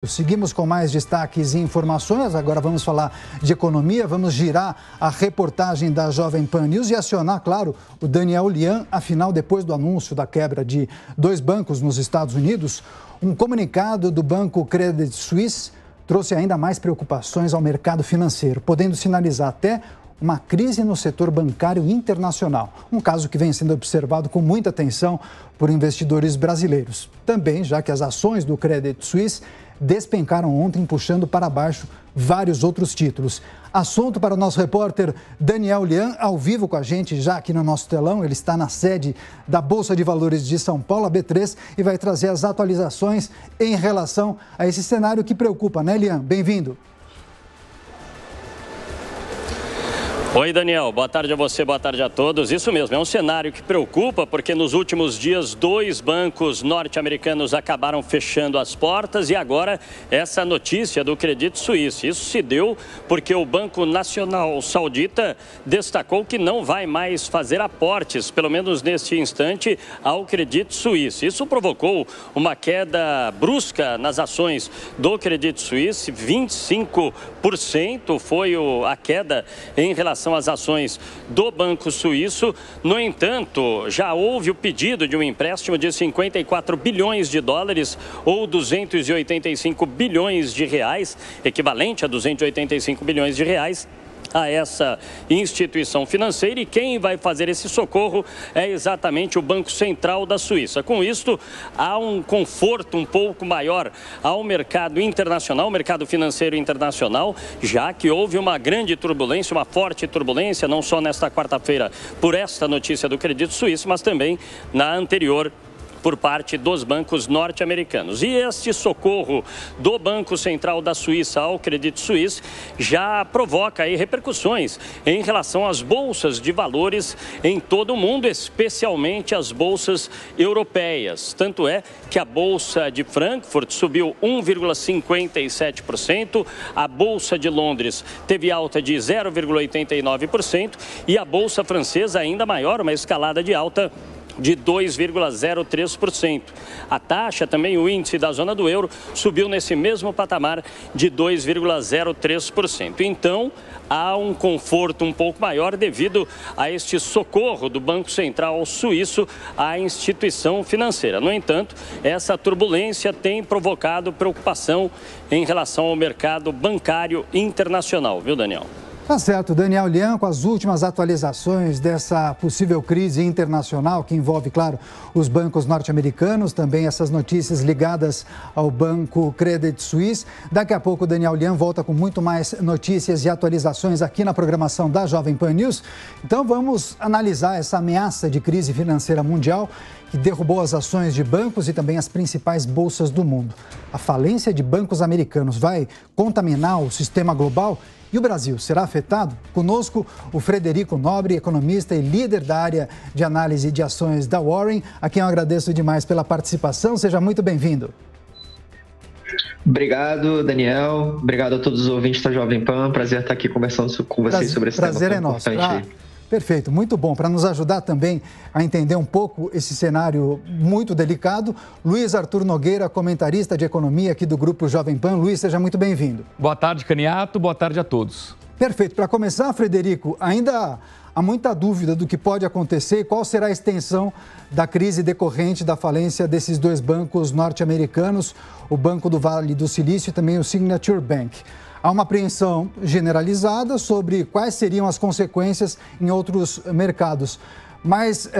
Seguimos com mais destaques e informações. Agora vamos falar de economia, vamos girar a reportagem da Jovem Pan News e acionar, claro, o Daniel Lian. Afinal, depois do anúncio da quebra de 2 bancos nos Estados Unidos, um comunicado do banco Credit Suisse trouxe ainda mais preocupações ao mercado financeiro, podendo sinalizar até uma crise no setor bancário internacional. Um caso que vem sendo observado com muita atenção por investidores brasileiros. Também, já que as ações do Credit Suisse despencaram ontem, puxando para baixo vários outros títulos. Assunto para o nosso repórter Daniel Lian, ao vivo com a gente já aqui no nosso telão. Ele está na sede da Bolsa de Valores de São Paulo, a B3, e vai trazer as atualizações em relação a esse cenário que preocupa, né, Lian? Bem-vindo. Oi, Daniel. Boa tarde a você, boa tarde a todos. Isso mesmo, é um cenário que preocupa porque nos últimos dias 2 bancos norte-americanos acabaram fechando as portas e agora essa notícia do Credit Suisse. Isso se deu porque o Banco Nacional Saudita destacou que não vai mais fazer aportes, pelo menos neste instante, ao Credit Suisse. Isso provocou uma queda brusca nas ações do Credit Suisse, 25% foi a queda em relação às ações do Banco Suíço. No entanto, já houve o pedido de um empréstimo de 54 bilhões de dólares ou 285 bilhões de reais, equivalente a 285 bilhões de reais, a essa instituição financeira, e quem vai fazer esse socorro é exatamente o Banco Central da Suíça. Com isto, há um conforto um pouco maior ao mercado internacional, ao mercado financeiro internacional, já que houve uma grande turbulência, uma forte turbulência, não só nesta quarta-feira por esta notícia do Credit Suisse, mas também na anterior, por parte dos bancos norte-americanos. E este socorro do Banco Central da Suíça ao Credit Suisse já provoca aí repercussões em relação às bolsas de valores em todo o mundo, especialmente as bolsas europeias. Tanto é que a Bolsa de Frankfurt subiu 1,57%, a Bolsa de Londres teve alta de 0,89% e a Bolsa francesa ainda maior, uma escalada de alta de 2,03%. A taxa, também o índice da zona do euro, subiu nesse mesmo patamar de 2,03%. Então, há um conforto um pouco maior devido a este socorro do Banco Central Suíço à instituição financeira. No entanto, essa turbulência tem provocado preocupação em relação ao mercado bancário internacional, viu, Daniel? Tá certo, Daniel Lian, com as últimas atualizações dessa possível crise internacional que envolve, claro, os bancos norte-americanos, também essas notícias ligadas ao banco Credit Suisse. Daqui a pouco o Daniel Lian volta com muito mais notícias e atualizações aqui na programação da Jovem Pan News. Então vamos analisar essa ameaça de crise financeira mundial que derrubou as ações de bancos e também as principais bolsas do mundo. A falência de bancos americanos vai contaminar o sistema global? E o Brasil será afetado? Conosco, o Frederico Nobre, economista e líder da área de análise de ações da Warren, a quem eu agradeço demais pela participação. Seja muito bem-vindo. Obrigado, Daniel. Obrigado a todos os ouvintes da Jovem Pan. Prazer estar aqui conversando com vocês sobre esse tema tão importante. Prazer é nosso. Perfeito, muito bom. Para nos ajudar também a entender um pouco esse cenário muito delicado, Luiz Arthur Nogueira, comentarista de economia aqui do Grupo Jovem Pan. Luiz, seja muito bem-vindo. Boa tarde, Caniato. Boa tarde a todos. Perfeito. Para começar, Frederico, ainda há muita dúvida do que pode acontecer e qual será a extensão da crise decorrente da falência desses 2 bancos norte-americanos, o Banco do Vale do Silício e também o Signature Bank. Há uma apreensão generalizada sobre quais seriam as consequências em outros mercados. Mas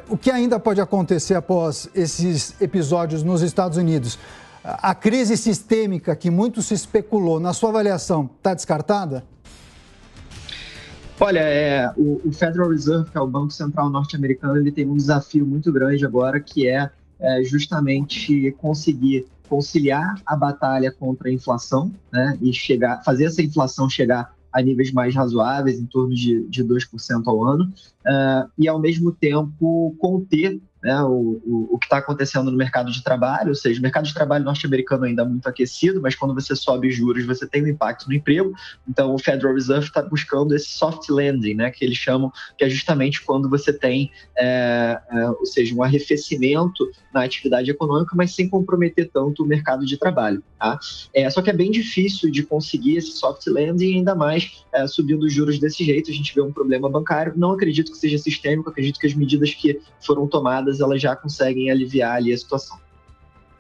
o que ainda pode acontecer após esses episódios nos Estados Unidos? A crise sistêmica que muito se especulou, na sua avaliação, está descartada? Olha, o Federal Reserve, que é o Banco Central norte-americano, ele tem um desafio muito grande agora, que é justamente conseguir conciliar a batalha contra a inflação, né, e fazer essa inflação chegar a níveis mais razoáveis, em torno de 2% ao ano, e, ao mesmo tempo, conter né, o que está acontecendo no mercado de trabalho, ou seja, o mercado de trabalho norte-americano ainda é muito aquecido, mas quando você sobe juros, você tem um impacto no emprego. Então, o Federal Reserve está buscando esse soft landing, né, que eles chamam, que é justamente quando você tem, ou seja, um arrefecimento na atividade econômica, mas sem comprometer tanto o mercado de trabalho. Tá? Só que é bem difícil de conseguir esse soft landing, ainda mais subindo os juros desse jeito. A gente vê um problema bancário. Não acredito que seja sistêmico, acredito que as medidas que foram tomadas, elas já conseguem aliviar ali a situação.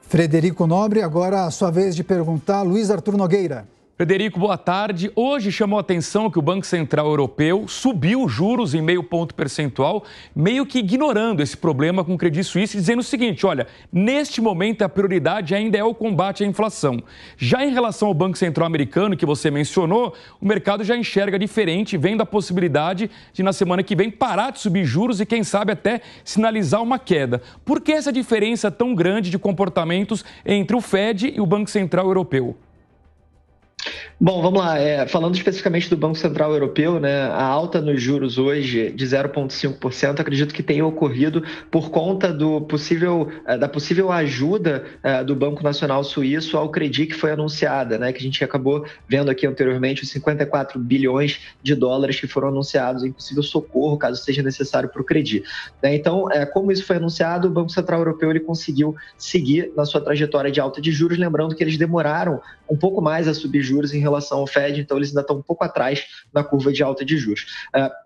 Frederico Nobre, agora a sua vez de perguntar. Luiz Arthur Nogueira. Frederico, boa tarde. Hoje chamou a atenção que o Banco Central Europeu subiu os juros em meio ponto percentual, meio que ignorando esse problema com o Credit Suisse, dizendo o seguinte, olha, neste momento a prioridade ainda é o combate à inflação. Já em relação ao Banco Central americano, que você mencionou, o mercado já enxerga diferente, vendo a possibilidade de na semana que vem parar de subir juros e quem sabe até sinalizar uma queda. Por que essa diferença tão grande de comportamentos entre o Fed e o Banco Central Europeu? Bom, vamos lá. Falando especificamente do Banco Central Europeu, né, a alta nos juros hoje de 0,5%, acredito que tenha ocorrido por conta da possível ajuda do Banco Nacional Suíço ao Credit que foi anunciada, né, que a gente acabou vendo aqui anteriormente, os 54 bilhões de dólares que foram anunciados em possível socorro, caso seja necessário para o Credit. Então, como isso foi anunciado, o Banco Central Europeu ele conseguiu seguir na sua trajetória de alta de juros, lembrando que eles demoraram um pouco mais a subir juros em relação ao Fed, então eles ainda estão um pouco atrás na curva de alta de juros.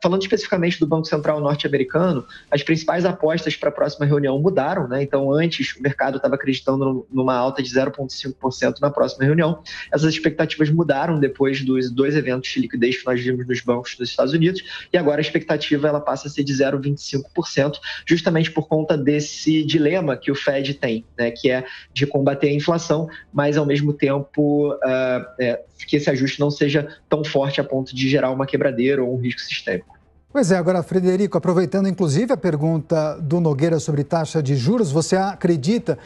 Falando especificamente do Banco Central norte-americano, as principais apostas para a próxima reunião mudaram, né? Então antes o mercado estava acreditando numa alta de 0,5% na próxima reunião. Essas expectativas mudaram depois dos dois eventos de liquidez que nós vimos nos bancos dos Estados Unidos e agora a expectativa ela passa a ser de 0,25%, justamente por conta desse dilema que o Fed tem, né? Que é de combater a inflação, mas ao mesmo tempo que esse ajuste não seja tão forte a ponto de gerar uma quebradeira ou um risco sistêmico. Pois é, agora, Frederico, aproveitando inclusive a pergunta do Nogueira sobre taxa de juros, você acredita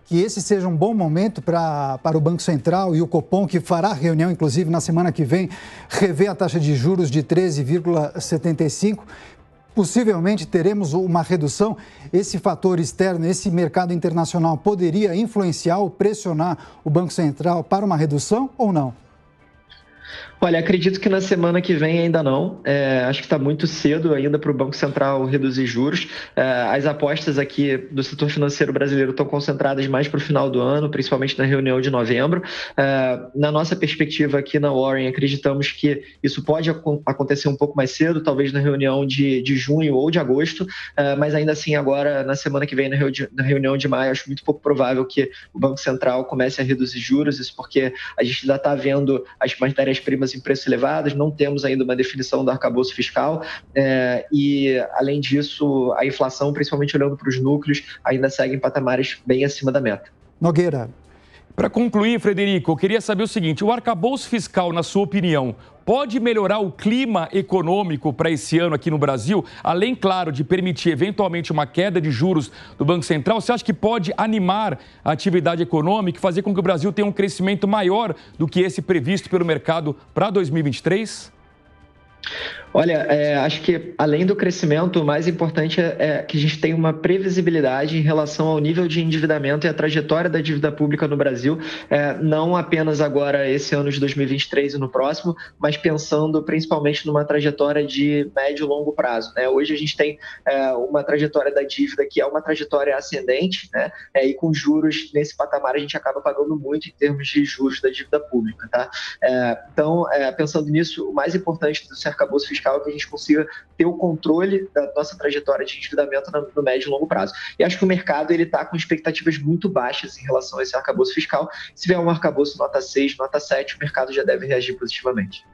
que esse seja um bom momento para o Banco Central e o Copom, que fará reunião, inclusive, na semana que vem, rever a taxa de juros de 13,75%? Possivelmente teremos uma redução. Esse fator externo, esse mercado internacional poderia influenciar ou pressionar o Banco Central para uma redução ou não? Olha, acredito que na semana que vem ainda não. Acho que está muito cedo ainda para o Banco Central reduzir juros. As apostas aqui do setor financeiro brasileiro estão concentradas mais para o final do ano, principalmente na reunião de novembro. Na nossa perspectiva aqui na Warren, acreditamos que isso pode acontecer um pouco mais cedo, talvez na reunião de junho ou de agosto, mas ainda assim agora, na semana que vem, na reunião de maio, acho muito pouco provável que o Banco Central comece a reduzir juros, isso porque a gente ainda está vendo as matérias-primas em preços elevados, não temos ainda uma definição do arcabouço fiscal e, além disso, a inflação, principalmente olhando para os núcleos, ainda segue em patamares bem acima da meta. Nogueira. Para concluir, Frederico, eu queria saber o seguinte, o arcabouço fiscal, na sua opinião, pode melhorar o clima econômico para esse ano aqui no Brasil? Além, claro, de permitir eventualmente uma queda de juros do Banco Central, você acha que pode animar a atividade econômica e fazer com que o Brasil tenha um crescimento maior do que esse previsto pelo mercado para 2023? Olha, acho que além do crescimento, o mais importante é que a gente tenha uma previsibilidade em relação ao nível de endividamento e a trajetória da dívida pública no Brasil, não apenas agora esse ano de 2023 e no próximo, mas pensando principalmente numa trajetória de médio e longo prazo, né? Hoje a gente tem uma trajetória da dívida que é uma trajetória ascendente, né? E com juros nesse patamar a gente acaba pagando muito em termos de juros da dívida pública, tá? Então, pensando nisso, o mais importante do arcabouço fiscal é que a gente consiga ter o controle da nossa trajetória de endividamento no médio e longo prazo. E acho que o mercado está com expectativas muito baixas em relação a esse arcabouço fiscal. Se vier um arcabouço nota 6, nota 7, o mercado já deve reagir positivamente.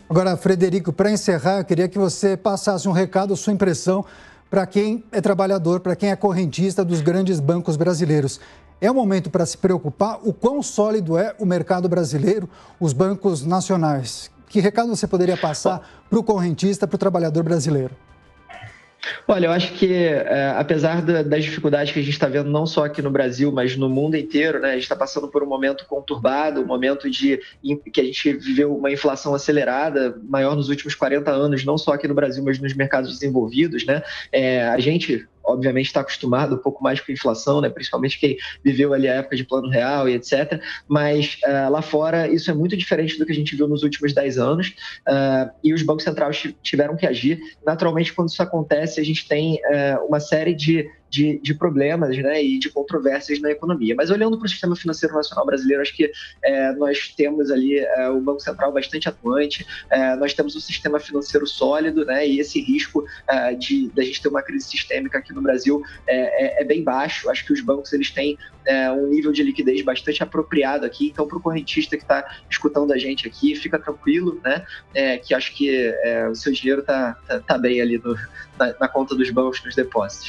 Agora, Frederico, para encerrar, eu queria que você passasse um recado, sua impressão, para quem é trabalhador, para quem é correntista dos grandes bancos brasileiros. É o momento para se preocupar o quão sólido é o mercado brasileiro, os bancos nacionais. Que recado você poderia passar para o correntista, para o trabalhador brasileiro? Olha, eu acho que apesar das dificuldades que a gente está vendo não só aqui no Brasil, mas no mundo inteiro, né, a gente está passando por um momento conturbado, um momento que a gente viveu uma inflação acelerada, maior nos últimos 40 anos, não só aqui no Brasil, mas nos mercados desenvolvidos, né? A gente obviamente está acostumado um pouco mais com a inflação, né? Principalmente quem viveu ali a época de Plano Real e etc. Mas lá fora isso é muito diferente do que a gente viu nos últimos 10 anos e os bancos centrais tiveram que agir. Naturalmente, quando isso acontece, a gente tem uma série de problemas, né, e de controvérsias na economia. Mas olhando para o sistema financeiro nacional brasileiro, acho que nós temos ali o Banco Central bastante atuante, nós temos um sistema financeiro sólido, né, e esse risco da gente ter uma crise sistêmica aqui no Brasil é bem baixo. Acho que os bancos eles têm um nível de liquidez bastante apropriado aqui. Então, para o correntista que está escutando a gente aqui, fica tranquilo, né, que acho que o seu dinheiro está bem ali na conta dos bancos, nos depósitos.